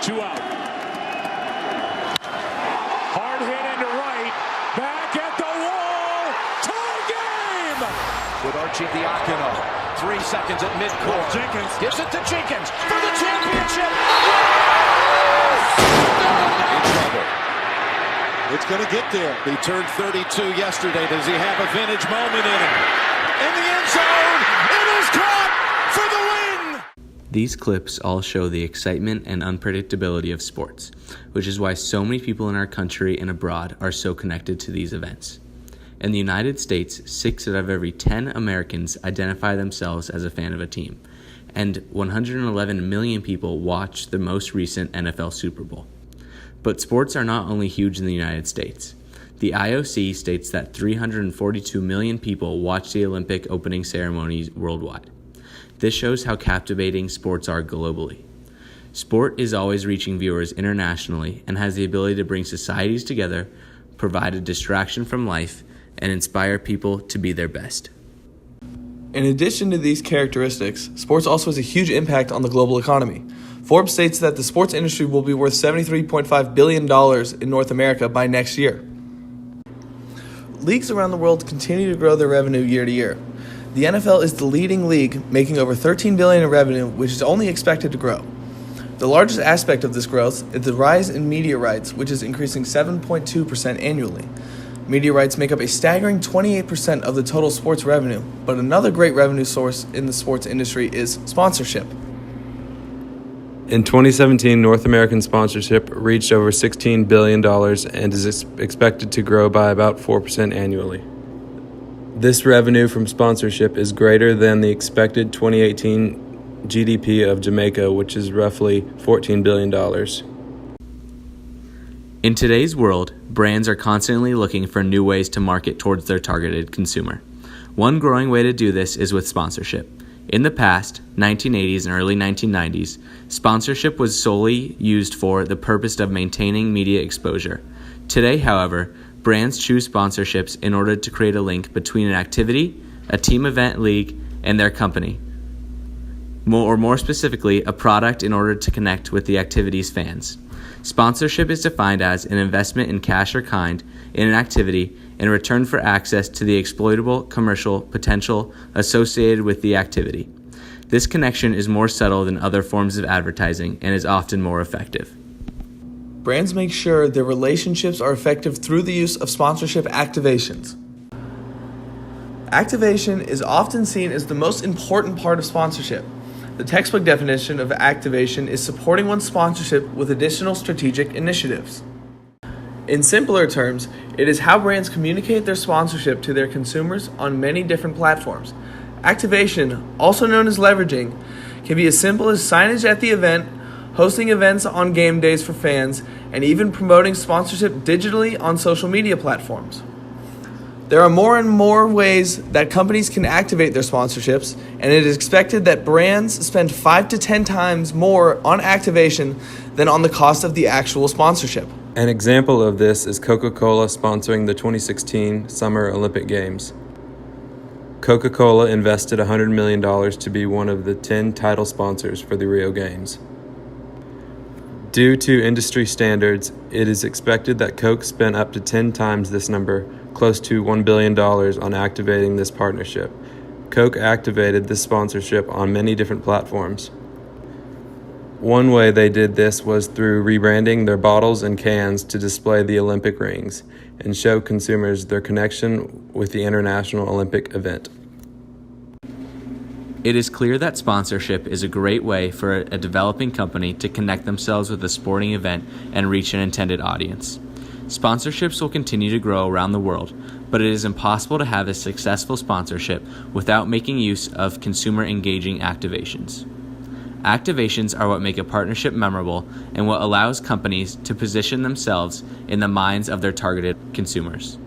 2 out. Hard hit into right. Back at the wall. Tie game! With Archie Diacono. 3 seconds at midcourt. Jenkins gives it to Jenkins for the championship. In trouble. It's going to get there. He turned 32 yesterday. Does he have a vintage moment in him? In the end zone. It is caught for the win. These clips all show the excitement and unpredictability of sports, which is why so many people in our country and abroad are so connected to these events. In the United States, 6 out of every 10 Americans identify themselves as a fan of a team, and 111 million people watch the most recent NFL Super Bowl. But sports are not only huge in the United States. The IOC states that 342 million people watch the Olympic opening ceremonies worldwide. This shows how captivating sports are globally. Sport is always reaching viewers internationally and has the ability to bring societies together, provide a distraction from life, and inspire people to be their best. In addition to these characteristics, sports also has a huge impact on the global economy. Forbes states that the sports industry will be worth $73.5 billion in North America by next year. Leagues around the world continue to grow their revenue year to year. The NFL is the leading league, making over $13 billion in revenue, which is only expected to grow. The largest aspect of this growth is the rise in media rights, which is increasing 7.2% annually. Media rights make up a staggering 28% of the total sports revenue, but another great revenue source in the sports industry is sponsorship. In 2017, North American sponsorship reached over $16 billion and is expected to grow by about 4% annually. This revenue from sponsorship is greater than the expected 2018 GDP of Jamaica, which is roughly $14 billion. In today's world, brands are constantly looking for new ways to market towards their targeted consumer. One growing way to do this is with sponsorship. In the past, 1980s and early 1990s, sponsorship was solely used for the purpose of maintaining media exposure. Today, however, brands choose sponsorships in order to create a link between an activity, a team event league, and their company. More specifically, a product in order to connect with the activity's fans. Sponsorship is defined as an investment in cash or kind in an activity in return for access to the exploitable commercial potential associated with the activity. This connection is more subtle than other forms of advertising and is often more effective. Brands make sure their relationships are effective through the use of sponsorship activations. Activation is often seen as the most important part of sponsorship. The textbook definition of activation is supporting one's sponsorship with additional strategic initiatives. In simpler terms, it is how brands communicate their sponsorship to their consumers on many different platforms. Activation, also known as leveraging, can be as simple as signage at the event, hosting events on game days for fans, and even promoting sponsorship digitally on social media platforms. There are more and more ways that companies can activate their sponsorships, and it is expected that brands spend 5 to 10 times more on activation than on the cost of the actual sponsorship. An example of this is Coca-Cola sponsoring the 2016 Summer Olympic Games. Coca-Cola invested $100 million to be one of the 10 title sponsors for the Rio Games. Due to industry standards, it is expected that Coke spent up to 10 times this number, close to $1 billion, on activating this partnership. Coke activated this sponsorship on many different platforms. One way they did this was through rebranding their bottles and cans to display the Olympic rings and show consumers their connection with the International Olympic event. It is clear that sponsorship is a great way for a developing company to connect themselves with a sporting event and reach an intended audience. Sponsorships will continue to grow around the world, but it is impossible to have a successful sponsorship without making use of consumer-engaging activations. Activations are what make a partnership memorable and what allows companies to position themselves in the minds of their targeted consumers.